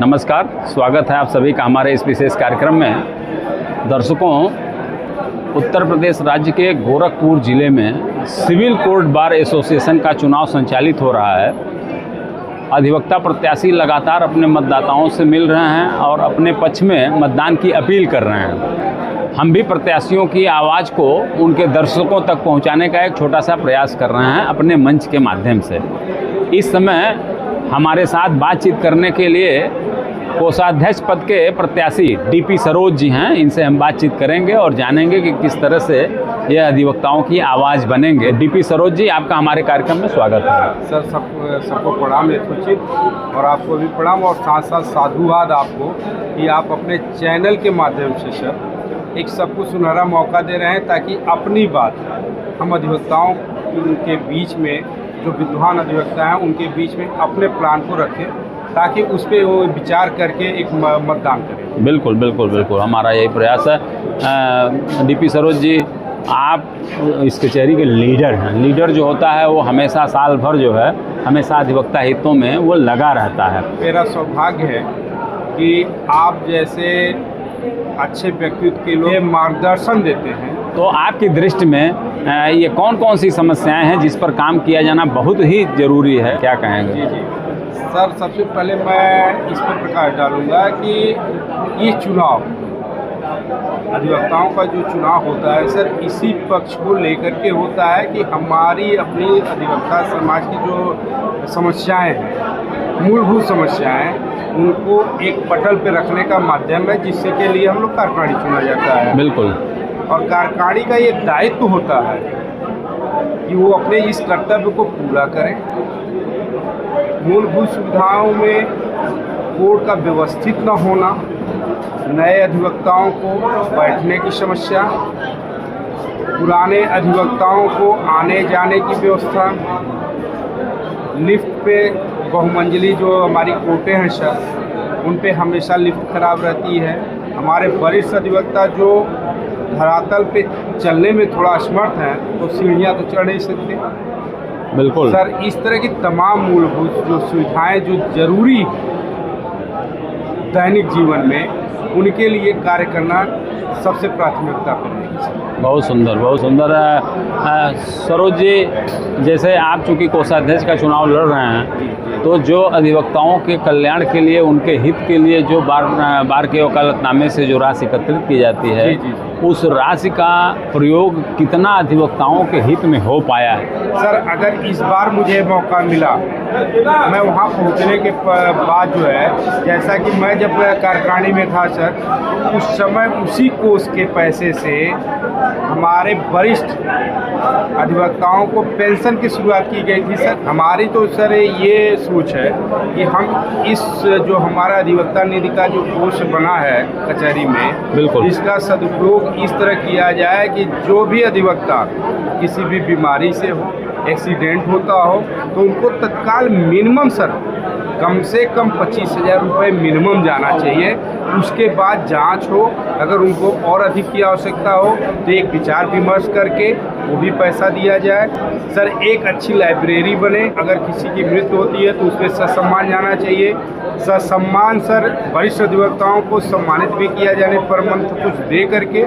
नमस्कार, स्वागत है आप सभी का हमारे इस विशेष कार्यक्रम में। दर्शकों, उत्तर प्रदेश राज्य के गोरखपुर ज़िले में सिविल कोर्ट बार एसोसिएशन का चुनाव संचालित हो रहा है। अधिवक्ता प्रत्याशी लगातार अपने मतदाताओं से मिल रहे हैं और अपने पक्ष में मतदान की अपील कर रहे हैं। हम भी प्रत्याशियों की आवाज़ को उनके दर्शकों तक पहुंचाने का एक छोटा सा प्रयास कर रहे हैं अपने मंच के माध्यम से। इस समय हमारे साथ बातचीत करने के लिए कोषाध्यक्ष पद के प्रत्याशी डीपी सरोज जी हैं। इनसे हम बातचीत करेंगे और जानेंगे कि किस तरह से ये अधिवक्ताओं की आवाज़ बनेंगे। डीपी सरोज जी, आपका हमारे कार्यक्रम में स्वागत है। सर, सबको प्रणाम यथोचित, और आपको भी प्रणाम, और साथ साथ साधुवाद आपको कि आप अपने चैनल के माध्यम से सर एक सबको सुनहरा मौका दे रहे हैं ताकि अपनी बात हम अधिवक्ताओं के बीच में, जो विद्वान अधिवक्ता हैं उनके बीच में अपने प्लान को रखें ताकि उस पर वो विचार करके एक मतदान करें। बिल्कुल बिल्कुल बिल्कुल, हमारा यही प्रयास है। डीपी सरोज जी, आप इस कचहरी के लीडर हैं। लीडर जो होता है वो हमेशा साल भर जो है हमेशा अधिवक्ता हितों में वो लगा रहता है। मेरा सौभाग्य है कि आप जैसे अच्छे व्यक्तित्व के लोग मार्गदर्शन देते हैं। तो आपकी दृष्टि में ये कौन कौन सी समस्याएं हैं जिस पर काम किया जाना बहुत ही ज़रूरी है, क्या कहेंगे? जी, सर, सबसे पहले मैं इस पर प्रकाश डालूंगा कि ये चुनाव, अधिवक्ताओं का जो चुनाव होता है सर, इसी पक्ष को लेकर के होता है कि हमारी अपनी अधिवक्ता समाज की जो समस्याएं हैं, मूलभूत समस्याएं, उनको एक पटल पे रखने का माध्यम है, जिससे के लिए हम लोग कार्यकारिणी चुना जाता है। बिल्कुल। और कार्यकारिणी का ये दायित्व होता है कि वो अपने इस कर्तव्य को पूरा करें। मूलभूत सुविधाओं में कोर्ट का व्यवस्थित न होना, नए अधिवक्ताओं को बैठने की समस्या, पुराने अधिवक्ताओं को आने जाने की व्यवस्था, लिफ्ट पे बहुमंजिली जो हमारी कोर्टें हैं सर, उन पे हमेशा लिफ्ट खराब रहती है। हमारे वरिष्ठ अधिवक्ता जो धरातल पे चलने में थोड़ा असमर्थ हैं, तो सीढ़ियाँ तो चढ़ नहीं सकते। बिल्कुल सर, इस तरह की तमाम मूलभूत जो सुविधाएं जो जरूरी दैनिक जीवन में, उनके लिए कार्य करना सबसे प्राथमिकता पर रहेगी। बहुत सुंदर, बहुत सुंदर। सरोज जी, जैसे आप चूँकि कोषाध्यक्ष का चुनाव लड़ रहे हैं, तो जो अधिवक्ताओं के कल्याण के लिए, उनके हित के लिए जो बार के वकालतनामे से जो राशि एकत्रित की जाती है, उस राशि का प्रयोग कितना अधिवक्ताओं के हित में हो पाया है? सर, अगर इस बार मुझे मौका मिला, मैं वहाँ पहुँचने के बाद जो है, जैसा कि मैं जब कार्यकारिणी में था सर, उस समय उसी कोष के पैसे से हमारे वरिष्ठ अधिवक्ताओं को पेंशन की शुरुआत की गई थी सर। हमारी तो सर ये सोच है कि हम इस जो हमारा अधिवक्ता निधि का जो कोष बना है कचहरी में, बिल्कुल, इसका सदुपयोग इस तरह किया जाए कि जो भी अधिवक्ता किसी भी बीमारी से हो, एक्सीडेंट होता हो, तो उनको तत्काल मिनिमम सर कम से कम 25,000 रुपये मिनिमम जाना चाहिए। उसके बाद जांच हो, अगर उनको और अधिक की आवश्यकता हो तो एक विचार विमर्श करके वो भी पैसा दिया जाए। सर, एक अच्छी लाइब्रेरी बने, अगर किसी की मृत्यु होती है तो उसमें ससम्मान जाना चाहिए। ससम्मान सर, वरिष्ठ अधिवक्ताओं को सम्मानित भी किया जाने पर मंथ कुछ दे करके।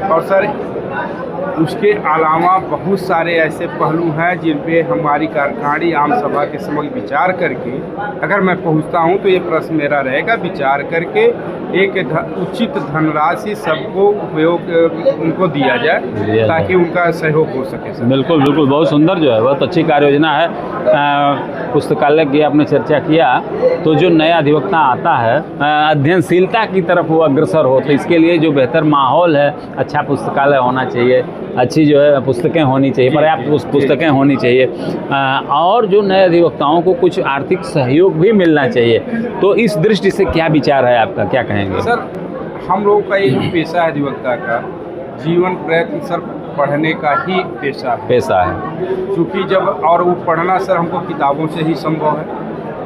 और सर, उसके अलावा बहुत सारे ऐसे पहलू हैं जिन पे हमारी कार्यकारिणी आम सभा के समक्ष विचार करके, अगर मैं पहुंचता हूं तो ये प्रश्न मेरा रहेगा, विचार करके एक उचित धनराशि सबको उपयोग उनको दिया जाए ताकि उनका सहयोग हो सके सर। बिल्कुल बिल्कुल, बहुत सुंदर जो है, बहुत अच्छी कार्य योजना है। पुस्तकालय की आपने चर्चा किया, तो जो नया अधिवक्ता आता है अध्ययनशीलता की तरफ वो अग्रसर हो, तो इसके लिए जो बेहतर माहौल है, अच्छा पुस्तकालय होना चाहिए, अच्छी जो है पुस्तकें होनी चाहिए, पर्याप्त पुस्तकें होनी चाहिए, और जो नए अधिवक्ताओं को कुछ आर्थिक सहयोग भी मिलना चाहिए। तो इस दृष्टि से क्या विचार है आपका, क्या कहेंगे? सर, हम लोगों का ये जो पेशा है अधिवक्ता का, जीवन प्रयत्न सर पढ़ने का ही पेशा है। क्योंकि जब और वो पढ़ना सर हमको किताबों से ही संभव है,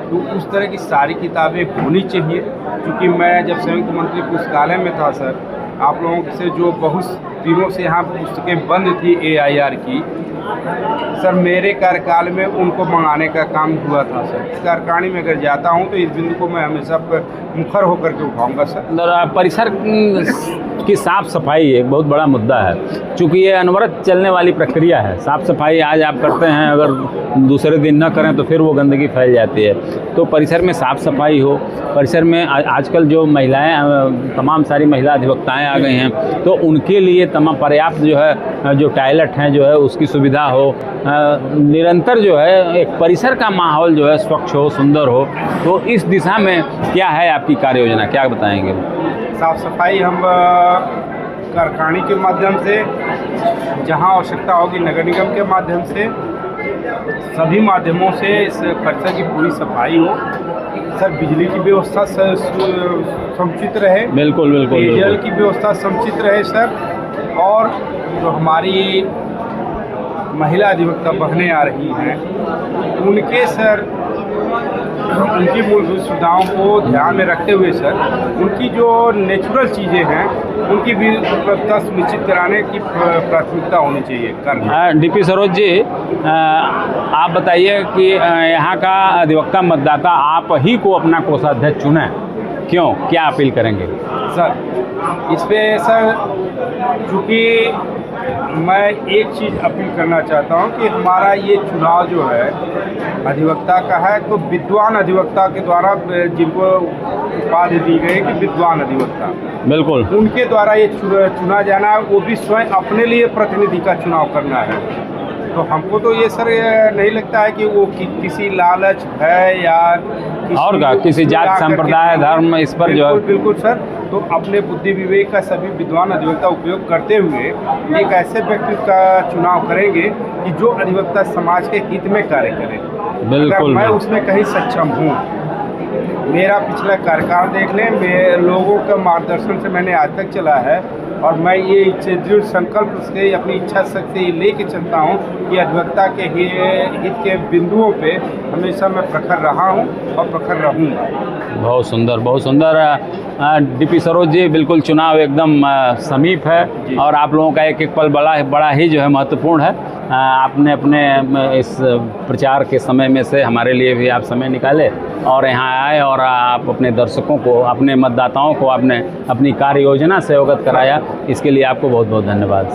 तो उस तरह की सारी किताबें होनी चाहिए। क्योंकि मैं जब संयुक्त मंत्री पुस्तकालय में था सर, आप लोगों से जो बहुत दिनों से यहाँ पुस्तकें बंद थी AIR की, सर मेरे कार्यकाल में उनको मंगाने का काम हुआ था सर। इस कार्यकारिणी में अगर जाता हूँ तो इस बिंदु को मैं हमेशा मुखर होकर के उठाऊंगा सर। अंदर परिसर की साफ सफाई एक बहुत बड़ा मुद्दा है, क्योंकि ये अनवरत चलने वाली प्रक्रिया है। साफ सफाई आज आप करते हैं, अगर दूसरे दिन न करें तो फिर वो गंदगी फैल जाती है। तो परिसर में साफ सफाई हो, परिसर में आजकल जो महिलाएं, तमाम सारी महिला अधिवक्ताएं आ गई हैं, तो उनके लिए तमाम पर्याप्त जो है जो टॉयलेट हैं जो है उसकी सुविधा हो, निरंतर जो है एक परिसर का माहौल जो है स्वच्छ हो, सुंदर हो। तो इस दिशा में क्या है आपकी कार्य योजना, क्या बताएंगे? साफ सफाई हम कारखाने के माध्यम से, जहां आवश्यकता होगी नगर निगम के माध्यम से, सभी माध्यमों से इस परिसर की पूरी सफाई हो। सर बिजली की व्यवस्था समुचित रहे, बिल्कुल बिल्कुल, पेयजल की व्यवस्था समुचित रहे सर। और जो हमारी महिला अधिवक्ता बहनें आ रही हैं उनके सर, उनकी मूलभूत सुविधाओं को ध्यान में रखते हुए सर, उनकी जो नेचुरल चीज़ें हैं उनकी भी उपलब्धता सुनिश्चित कराने की प्राथमिकता होनी चाहिए। डीपी सरोज जी, आप बताइए कि यहाँ का अधिवक्ता मतदाता आप ही को अपना कोषाध्यक्ष चुने, क्यों, क्या अपील करेंगे? सर इस पे सर, चूँकि मैं एक चीज़ अपील करना चाहता हूँ कि हमारा ये चुनाव जो है अधिवक्ता का है, तो विद्वान अधिवक्ता के द्वारा जिनको उपाधि दी गई कि विद्वान अधिवक्ता, बिल्कुल उनके द्वारा ये चुना जाना, वो भी स्वयं अपने लिए प्रतिनिधि का चुनाव करना है। तो हमको तो ये सर नहीं लगता है कि वो किसी लालच है या और का किसी जात संप्रदाय धर्म इस पर जो है। बिल्कुल सर, तो अपने बुद्धि विवेक का सभी विद्वान अधिवक्ता उपयोग करते हुए एक ऐसे व्यक्ति का चुनाव करेंगे कि जो अधिवक्ता समाज के हित में कार्य करे। बिल्कुल, मैं उसमें कहीं सक्षम हूँ। मेरा पिछला कार्यकाल देख लें, मैं लोगों का मार्गदर्शन से मैंने आज तक चला है, और मैं ये दृढ़ संकल्प से अपनी इच्छा शक्ति लेके चलता हूँ कि अधिवक्ता के हित के बिंदुओं पे हमेशा मैं प्रखर रहा हूँ और प्रखर रहूँगा। बहुत सुंदर, बहुत सुंदर। डीपी सरोज जी, बिल्कुल चुनाव एकदम समीप है और आप लोगों का एक एक पल बड़ा ही जो है महत्वपूर्ण है। आपने अपने इस प्रचार के समय में से हमारे लिए भी आप समय निकाले और यहाँ आए और आप अपने दर्शकों को, अपने मतदाताओं को आपने अपनी कार्य योजना से अवगत कराया। इसके लिए आपको बहुत बहुत धन्यवाद।